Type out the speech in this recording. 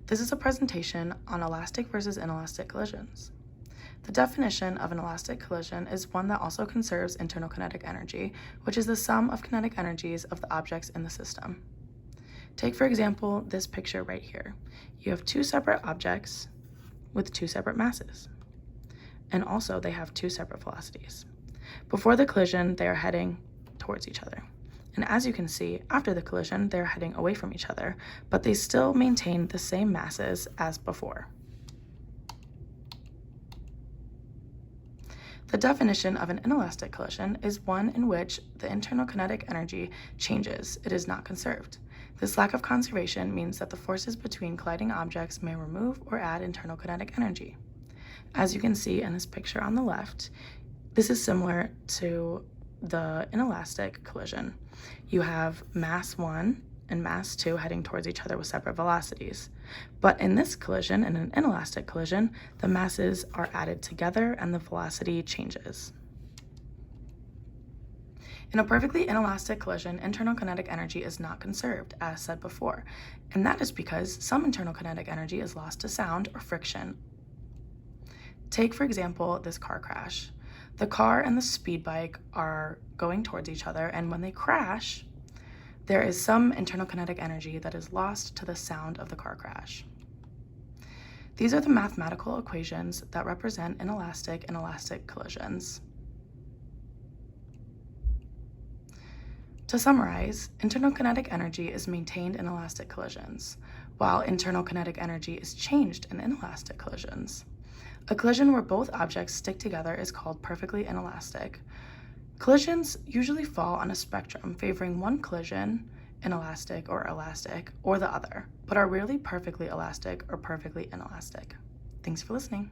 This is a presentation on elastic versus inelastic collisions. The definition of an elastic collision is one that also conserves internal kinetic energy, which is the sum of kinetic energies of the objects in the system. Take, for example, this picture right here. You have two separate objects with two separate masses, and also they have two separate velocities. Before the collision, they are heading towards each other. And as you can see, after the collision, they're heading away from each other, but they still maintain the same masses as before. The definition of an inelastic collision is one in which the internal kinetic energy changes, it is not conserved. This lack of conservation means that the forces between colliding objects may remove or add internal kinetic energy. As you can see in this picture on the left, this is similar to the inelastic collision. You have mass 1 and mass 2 heading towards each other with separate velocities. But in this collision, in an inelastic collision, the masses are added together and the velocity changes. In a perfectly inelastic collision, internal kinetic energy is not conserved, as said before, and that is because some internal kinetic energy is lost to sound or friction. Take, for example, this car crash. The car and the speed bike are going towards each other, and when they crash, there is some internal kinetic energy that is lost to the sound of the car crash. These are the mathematical equations that represent inelastic and elastic collisions. To summarize, internal kinetic energy is maintained in elastic collisions, while internal kinetic energy is changed in inelastic collisions. A collision where both objects stick together is called perfectly inelastic. Collisions usually fall on a spectrum favoring one collision, inelastic or elastic, or the other, but are rarely perfectly elastic or perfectly inelastic. Thanks for listening.